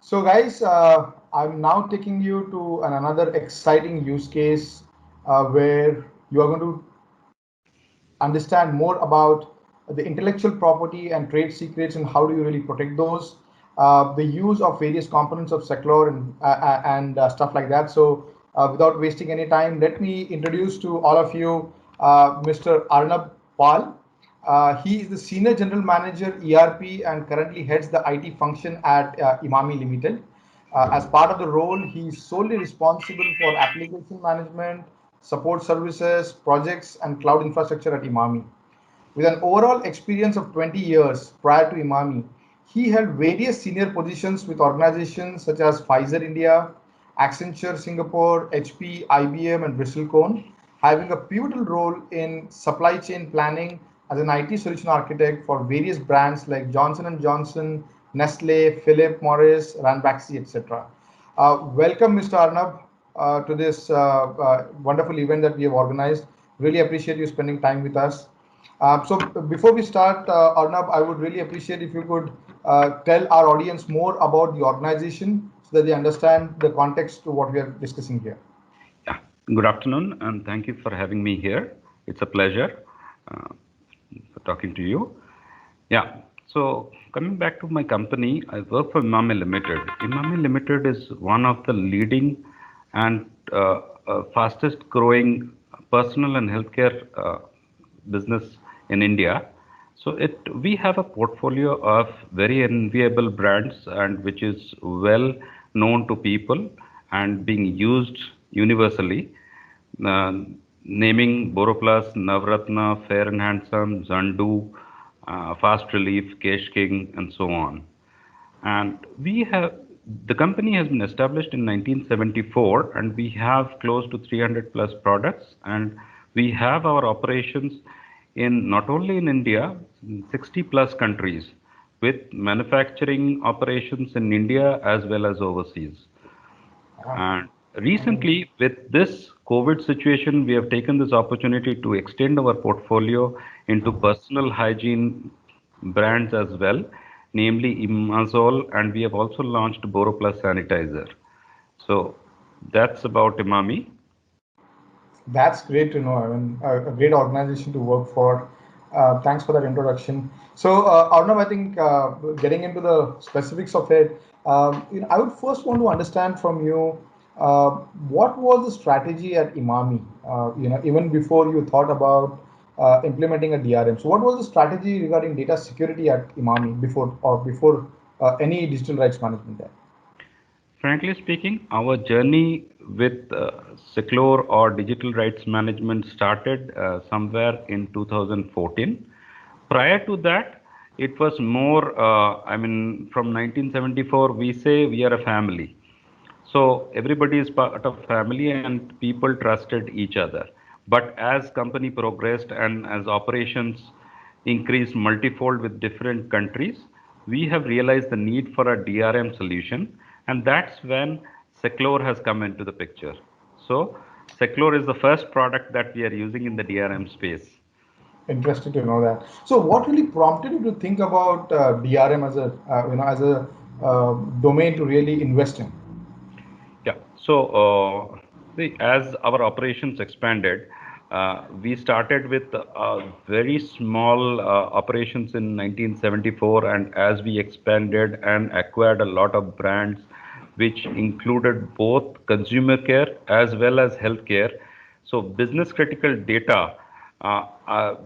So, guys, I'm now taking you to another exciting use case where you are going to understand more about the intellectual property and trade secrets and how do you really protect those, the use of various components of Seclor and stuff like that. So, without wasting any time, let me introduce to all of you Mr. Arnab Pal. He is the Senior General Manager ERP and currently heads the IT function at Imami Limited. As part of the role, he is solely responsible for application management, support services, projects, and cloud infrastructure at Imami. With an overall experience of 20 years prior to Imami, he held various senior positions with organizations such as Pfizer India, Accenture Singapore, HP, IBM, and Bristlecone, having a pivotal role in supply chain planning as an IT solution architect for various brands like Johnson& and Johnson, Nestle, Philip Morris, Ranbaxy, etc. Welcome, Mr. Arnab, to this wonderful event that we have organized. Really appreciate you spending time with us. So before we start, Arnab, I would really appreciate if you could tell our audience more about the organization so that they understand the context to what we are discussing here. Yeah. Good afternoon, and thank you for having me here. It's a pleasure uh, for talking to you. Yeah. So coming back to my company, I work for Imami Limited. Imami Limited is one of the leading and fastest growing personal and healthcare business in India. So it we have a portfolio of very enviable brands and which is well known to people and being used universally. Uh, Naming Boroplus, Navratna, Fair and Handsome, Zandu, Fast Relief, Kesh King, and so on. And we have the company has been established in 1974, and we have close to 300 plus products, and we have our operations in not only in India, in 60 plus countries, with manufacturing operations in India as well as overseas. Ah, And recently, with this COVID situation, we have taken this opportunity to extend our portfolio into personal hygiene brands as well, namely Imazole, and we have also launched BoroPlus sanitizer. So that's about Imami. that's great to know. I mean, a great organization to work for. Thanks for that introduction. So, Arnav, I think getting into the specifics of it, I would first want to understand from you uh, what was the strategy at Imami. Even before you thought about implementing a DRM. So, what was the strategy regarding data security at Imami before any digital rights management there? Frankly speaking, our journey with Seclore or digital rights management started somewhere in 2014. Prior to that, it was more, from 1974, we say we are a family. So everybody is part of family and people trusted each other. But as company progressed and as operations increased multifold with different countries, we have realized the need for a DRM solution, and that's when Seclore has come into the picture. So Seclore is the first product that we are using in the DRM space. Interested to know that. So, what really prompted you to think about DRM as a domain to really invest in? Yeah. So, see, as our operations expanded, we started with very small operations in 1974, and as we expanded and acquired a lot of brands, which included both consumer care as well as healthcare. So, business critical data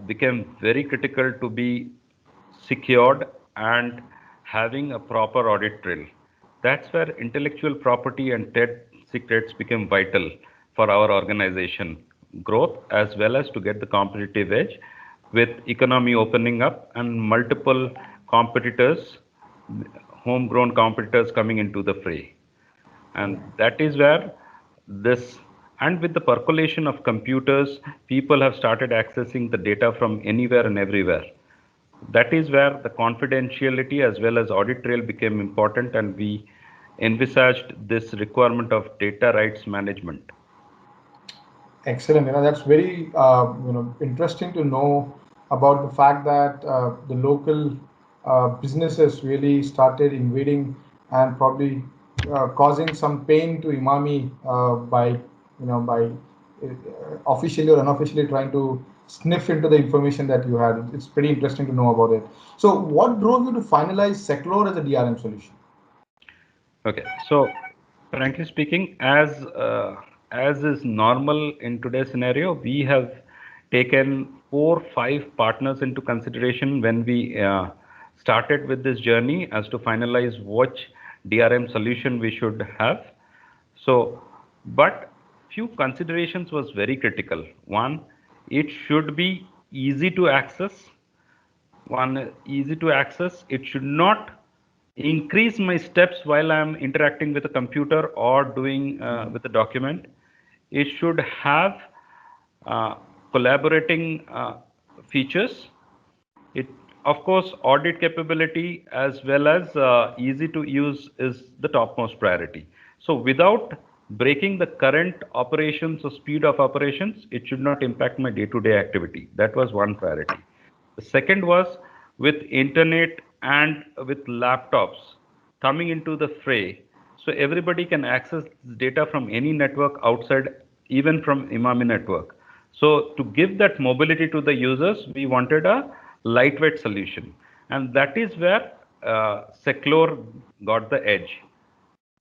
became very critical to be secured and having a proper audit trail. That's where intellectual property and trade secrets became vital for our organization growth as well as to get the competitive edge with economy opening up and multiple competitors, homegrown competitors coming into the fray. And that is where this, and with the percolation of computers, people have started accessing the data from anywhere and everywhere. That is where the confidentiality as well as audit trail became important, and we envisaged this requirement of data rights management. Excellent. That's very interesting to know about the fact that the local businesses really started invading and probably causing some pain to Imami by officially or unofficially trying to sniff into the information that you had. It's pretty interesting to know about it. So, what drove you to finalize Seclor as a DRM solution? Okay, so frankly speaking, as is normal in today's scenario, we have taken 4, 5 partners into consideration when we started with this journey as to finalize which DRM solution we should have. So, but few considerations was very critical. One, it should be easy to access. One, easy to access. It should not increase my steps while I'm interacting with a computer or doing with a document. It should have uh, collaborating features. It, of course, audit capability as well as easy to use is the topmost priority. So without breaking the current operations or speed of operations, it should not impact my day-to-day activity. That was one priority. The second was with internet and with laptops coming into the fray, so everybody can access data from any network outside, even from Imami network. So to give that mobility to the users, we wanted a lightweight solution, and that is where Seclor got the edge,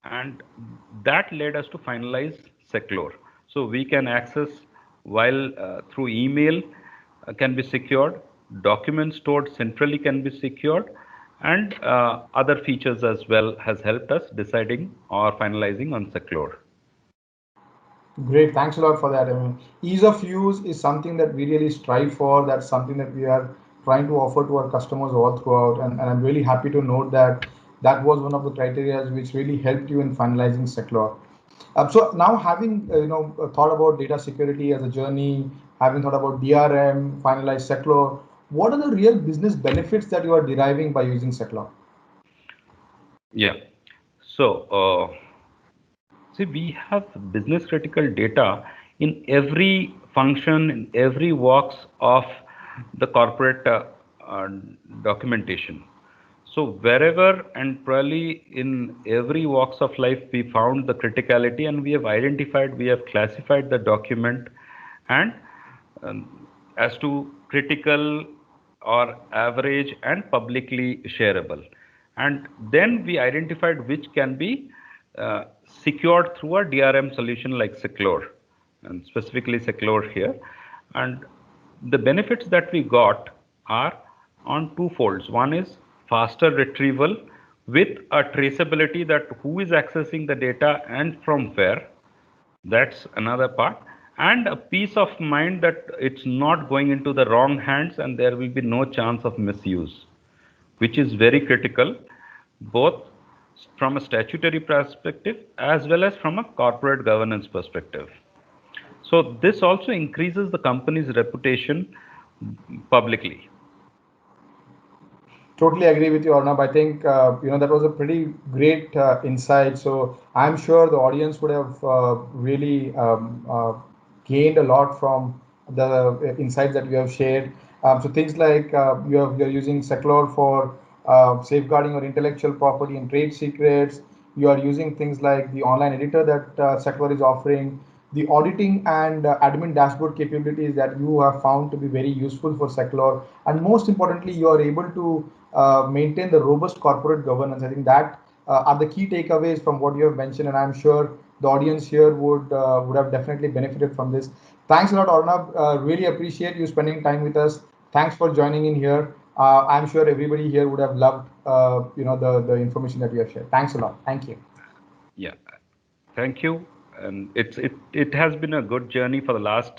and that led us to finalize Seclor. So we can access while through email can be secured, documents stored centrally can be secured, and other features as well has helped us deciding or finalizing on Seclor. Great, thanks a lot for that. I mean, ease of use is something that we really strive for. That's something that we are trying to offer to our customers all throughout. And I'm really happy to note that that was one of the criteria which really helped you in finalizing Seclor. So now, having thought about data security as a journey, having thought about DRM, finalized Seclor, what are the real business benefits that you are deriving by using Seclor? Yeah. So, see, we have business critical data in every function, in every walks of the corporate uh, documentation. So wherever and probably in every walks of life, we found the criticality and we have identified, we have classified the document and as to critical or average and publicly shareable. And then we identified which can be secured through a DRM solution like Seclor, and specifically Seclor here. And the benefits that we got are on two folds. One is faster retrieval with a traceability that who is accessing the data and from where. That's another part. And a peace of mind that it's not going into the wrong hands and there will be no chance of misuse, which is very critical, both from a statutory perspective as well as from a corporate governance perspective. So this also increases the company's reputation publicly. Totally agree with you, Arnab. I think that was a pretty great insight. So I'm sure the audience would have really gained a lot from the insights that you have shared. So things like you're using Seclor for safeguarding your intellectual property and trade secrets. You are using things like the online editor that Seclor is offering, the auditing and admin dashboard capabilities that you have found to be very useful for Seclor, and most importantly, you are able to maintain the robust corporate governance. I think that are the key takeaways from what you have mentioned, and I'm sure the audience here would have definitely benefited from this. Thanks a lot, Arnab. Really appreciate you spending time with us. Thanks for joining in here. I'm sure everybody here would have loved the information that you have shared. Thanks a lot. Thank you. Yeah, thank you. And it has been a good journey for the last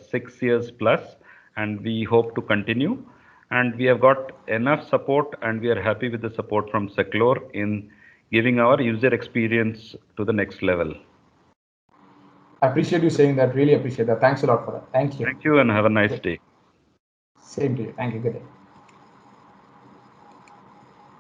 6 years plus, and we hope to continue. And we have got enough support, and we are happy with the support from Seclor in giving our user experience to the next level. I appreciate you saying that. Really appreciate that. Thanks a lot for that. Thank you. Thank you, and have a nice day. Same to you. Thank you. Good day.